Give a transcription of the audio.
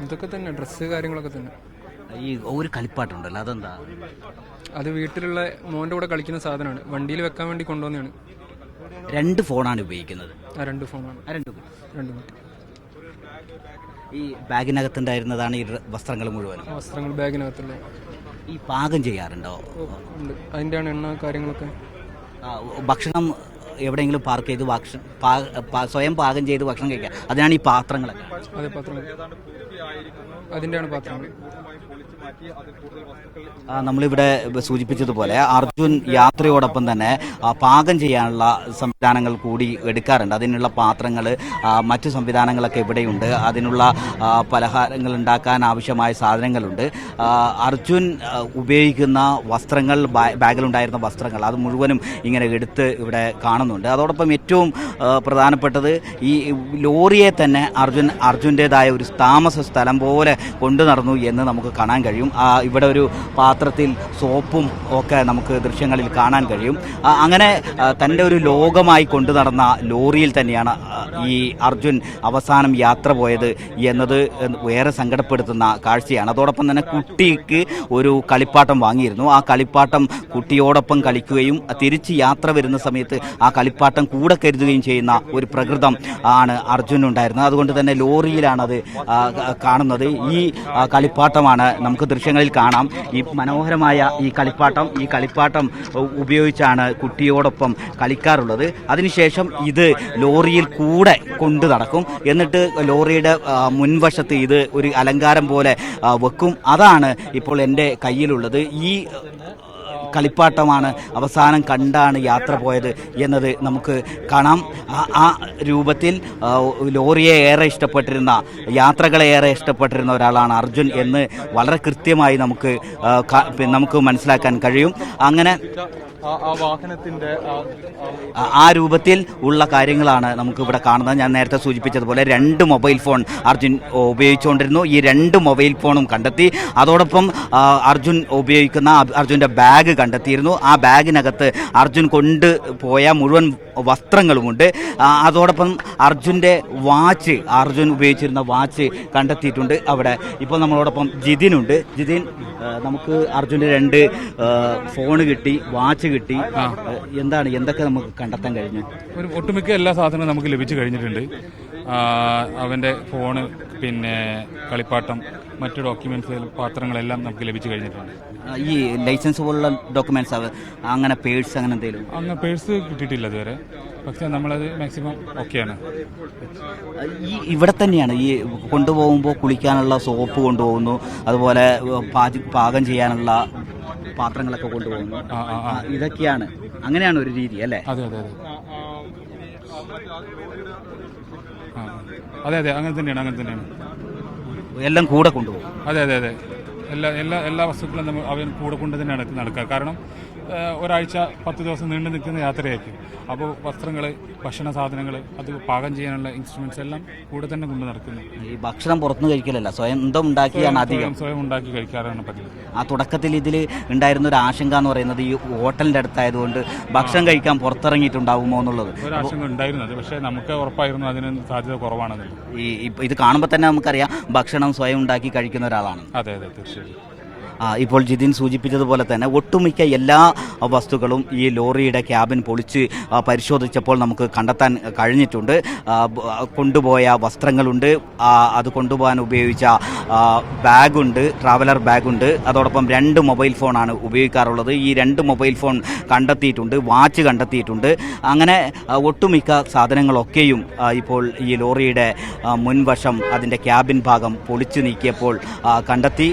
ഇതൊക്കെ തന്നെ, ഡ്രസ്സ് കാര്യങ്ങളൊക്കെ തന്നെ. ഈ ഒരു കളിപ്പാട്ടുണ്ടല്ലോ, അതെന്താ? അത് വീട്ടിലുള്ള മോൻ്റെ കൂടെ കളിക്കുന്ന സാധനമാണ്, വണ്ടിയിൽ വെക്കാൻ വേണ്ടി കൊണ്ടുവന്നതാണ്. 2 ഫോണാണ് ഉപയോഗിക്കുന്നത്. ആ 2 ഫോണാണ്. 2 രണ്ടും ഈ ബാഗിനകത്തുണ്ടായിരുന്നതാണ് ഈ വസ്ത്രങ്ങൾ മുഴുവനും. വസ്ത്രങ്ങൾ ബാഗിനകത്തുള്ള. ഈ പാകം ചെയ്യാറുണ്ടോ? ഉണ്ട്, അതിൻ്റെയാണ് എണ്ണ കാര്യങ്ങളൊക്കെ. ഭക്ഷണം എവിടെയെങ്കിലും പാർക്ക് ചെയ്ത് സ്വയം പാകം ചെയ്ത് ഭക്ഷണം കഴിക്കുക, അതിനാണ് ഈ പാത്രങ്ങളൊക്കെ. അതെ, പാത്രങ്ങൾ അതിൻ്റെയാണ് പാത്രങ്ങൾ. നമ്മളിവിടെ സൂചിപ്പിച്ചതുപോലെ അർജുൻ യാത്രയോടൊപ്പം തന്നെ പാകം ചെയ്യാനുള്ള സംവിധാനങ്ങൾ കൂടി എടുക്കാറുണ്ട്. അതിനുള്ള പാത്രങ്ങൾ, മറ്റു സംവിധാനങ്ങളൊക്കെ ഇവിടെയുണ്ട്. അതിനുള്ള പലഹാരങ്ങൾ ഉണ്ടാക്കാൻ ആവശ്യമായ സാധനങ്ങളുണ്ട്. അർജുൻ ഉപയോഗിക്കുന്ന വസ്ത്രങ്ങൾ, ബാഗിലുണ്ടായിരുന്ന വസ്ത്രങ്ങൾ, അത് മുഴുവനും ഇങ്ങനെ എടുത്ത് ഇവിടെ കാണുന്നുണ്ട്. അതോടൊപ്പം ഏറ്റവും പ്രധാനപ്പെട്ടത് ഈ ലോറിയെ തന്നെ അർജുൻ്റേതായ ഒരു താമസ സ്ഥലം പോലെ കൊണ്ടു നടന്നു എന്ന് നമുക്ക് കാണാൻ കഴിയും. ഇവിടെ ഒരു പാത്രത്തിൽ സോപ്പും ഒക്കെ നമുക്ക് ദൃശ്യങ്ങളിൽ കാണാൻ കഴിയും. അങ്ങനെ തൻ്റെ ഒരു ലോകമായി കൊണ്ടു നടന്ന ലോറിയിൽ തന്നെയാണ് ഈ അർജുൻ അവസാനം യാത്ര പോയത് എന്നത് വേറെ സങ്കടപ്പെടുത്തുന്ന കാഴ്ചയാണ്. അതോടൊപ്പം തന്നെ കുട്ടിക്ക് ഒരു കളിപ്പാട്ടം വാങ്ങിയിരുന്നു. ആ കളിപ്പാട്ടം കുട്ടിയോടൊപ്പം കളിക്കുകയും തിരിച്ച് യാത്ര വരുന്ന സമയത്ത് ആ കളിപ്പാട്ടം കൂടെ കരുതുകയും ചെയ്യുന്ന ഒരു പ്രകൃതം ആണ് അർജുനുണ്ടായിരുന്നത്. അതുകൊണ്ട് തന്നെ ലോറിയിലാണത് കാണുന്നത്. ഈ കളിപ്പാട്ടമാണ് നമുക്ക് ദൃശ്യങ്ങളിൽ കാണാം. ഈ മനോഹരമായ ഈ കളിപ്പാട്ടം ഉപയോഗിച്ചാണ് കുട്ടിയോടൊപ്പം കളിക്കാറുള്ളത്. അതിനുശേഷം ഇത് ലോറിയിൽ കൂടെ കൊണ്ടു നടക്കും. എന്നിട്ട് ലോറിയുടെ മുൻവശത്ത് ഇത് ഒരു അലങ്കാരം പോലെ വെക്കും. അതാണ് ഇപ്പോൾ എൻ്റെ കയ്യിലുള്ളത്. ഈ കളിപ്പാട്ടമാണ് അവസാനം കണ്ടാണ് യാത്ര പോയത് എന്നത് നമുക്ക് കാണാം. ആ രൂപത്തിൽ ലോറിയെ ഏറെ ഇഷ്ടപ്പെട്ടിരുന്ന, യാത്രകളെ ഏറെ ഇഷ്ടപ്പെട്ടിരുന്ന ഒരാളാണ് അർജുൻ എന്ന് വളരെ കൃത്യമായി നമുക്ക് മനസ്സിലാക്കാൻ കഴിയും. അങ്ങനെ ആ രൂപത്തിൽ ഉള്ള കാര്യങ്ങളാണ് നമുക്ക് ഇവിടെ കാണുന്നത്. ഞാൻ നേരത്തെ സൂചിപ്പിച്ചതുപോലെ 2 മൊബൈൽ ഫോൺ അർജുൻ ഉപയോഗിച്ചുകൊണ്ടിരുന്നു. ഈ 2 മൊബൈൽ ഫോണും കണ്ടെത്തി. അതോടൊപ്പം അർജുൻ ഉപയോഗിക്കുന്ന അർജുൻ്റെ ബാഗ് കണ്ടെത്തിയിരുന്നു. ആ ബാഗിനകത്ത് അർജുൻ കൊണ്ടുപോയ മുഴുവൻ വസ്ത്രങ്ങളുമുണ്ട്. അതോടൊപ്പം അർജുൻ ഉപയോഗിച്ചിരുന്ന വാച്ച് കണ്ടെത്തിയിട്ടുണ്ട് അവിടെ. ഇപ്പോൾ നമ്മളോടൊപ്പം ജിതിനുണ്ട്. ജിതിൻ, നമുക്ക് അർജുൻ്റെ 2 ഫോൺ കിട്ടി, വാച്ച് കിട്ടി. എന്തൊക്കെ നമുക്ക് കണ്ടെത്താൻ കഴിഞ്ഞു? ഒട്ടുമിക്ക എല്ലാ സാധനവും നമുക്ക് ലഭിച്ചു കഴിഞ്ഞിട്ടുണ്ട്. അവൻ്റെ ഫോണ്, പിന്നെ കളിപ്പാട്ടം, മറ്റു ഡോക്യുമെന്റ്സ്, പാത്രങ്ങളെല്ലാം നമുക്ക് ലഭിച്ചു കഴിഞ്ഞിട്ടുണ്ട്. ഈ ലൈസൻസ് പോലുള്ള ഡോക്യുമെന്റ്സ്, അങ്ങനെ പേഴ്സ്, അങ്ങനെ എന്തെങ്കിലും? അങ്ങനെ പേഴ്സ് കിട്ടിയിട്ടില്ല ഇതുവരെ. പക്ഷെ നമ്മളത് മാക്സിമം ഓക്കെയാണ്. ഇവിടെ തന്നെയാണ് ഈ കൊണ്ടുപോകുമ്പോൾ കുളിക്കാനുള്ള സോപ്പ് കൊണ്ടുപോകുന്നു, അതുപോലെ പാകം ചെയ്യാനുള്ള പാത്രങ്ങളൊക്കെ കൊണ്ടുപോകുന്നു. ഇതൊക്കെയാണ്, അങ്ങനെയാണ് ഒരു രീതി അല്ലേ? അതെ അതെ അതെ അതെ അതെ അങ്ങനെ തന്നെയാണ്. എല്ലാം കൂടെ കൊണ്ടുപോകും. അതെ അതെ അതെ എല്ലാ വസ്തുക്കളും നമ്മൾ അവൻ കൂടെ കൊണ്ട് തന്നെയാണ് നടക്കുക. കാരണം ഒരാഴ്ച 10 ദിവസം നീണ്ടു നിൽക്കുന്ന യാത്രയായിരിക്കും. അപ്പോൾ വസ്ത്രങ്ങൾ, ഭക്ഷണ സാധനങ്ങൾ, അത് പാകം ചെയ്യാനുള്ള ഇൻസ്ട്രുമെന്റ്സ് എല്ലാം കൂടെ തന്നെ കൊണ്ട് നടക്കുന്നു. ഈ ഭക്ഷണം പുറത്തുനിന്ന് കഴിക്കലല്ല, സ്വയം ഉണ്ടാക്കിയാണ് അധികം. സ്വയം ഉണ്ടാക്കി കഴിക്കാറാണ് പതിവ്. ആ തുടക്കത്തിൽ ഇതിൽ ഉണ്ടായിരുന്ന ഒരു ആശങ്ക എന്ന് പറയുന്നത് ഈ ഹോട്ടലിന്റെ അടുത്തായതുകൊണ്ട് ഭക്ഷണം കഴിക്കാൻ പുറത്തിറങ്ങിയിട്ടുണ്ടാകുമോ എന്നുള്ളത് ഒരു ആശങ്ക ഉണ്ടായിരുന്നത്. പക്ഷേ നമുക്ക് ഉറപ്പായിരുന്നു അതിന് സാധ്യത കുറവാണെന്ന്. ഇത് കാണുമ്പോൾ തന്നെ നമുക്കറിയാം ഭക്ഷണം സ്വയം ഉണ്ടാക്കി കഴിക്കുന്ന ഒരാളാണ്. അതെ അതെ തീർച്ചയായും. ഇപ്പോൾ ജിതിൻ സൂചിപ്പിച്ചതുപോലെ തന്നെ ഒട്ടുമിക്ക എല്ലാ വസ്തുക്കളും ഈ ലോറിയുടെ ക്യാബിൻ പൊളിച്ച് പരിശോധിച്ചപ്പോൾ നമുക്ക് കണ്ടെത്താൻ കഴിഞ്ഞിട്ടുണ്ട്. കൊണ്ടുപോയ വസ്ത്രങ്ങളുണ്ട്, അത് കൊണ്ടുപോകാൻ ഉപയോഗിച്ച ബാഗുണ്ട്, ട്രാവലർ ബാഗുണ്ട്. അതോടൊപ്പം 2 മൊബൈൽ ഫോണാണ് ഉപയോഗിക്കാറുള്ളത്. ഈ 2 മൊബൈൽ ഫോൺ കണ്ടെത്തിയിട്ടുണ്ട്, വാച്ച് കണ്ടെത്തിയിട്ടുണ്ട്. അങ്ങനെ ഒട്ടുമിക്ക സാധനങ്ങളൊക്കെയും ഇപ്പോൾ ഈ ലോറിയുടെ മുൻവശം, അതിൻ്റെ ക്യാബിൻ ഭാഗം പൊളിച്ചു നീക്കിയപ്പോൾ കണ്ടെത്തി.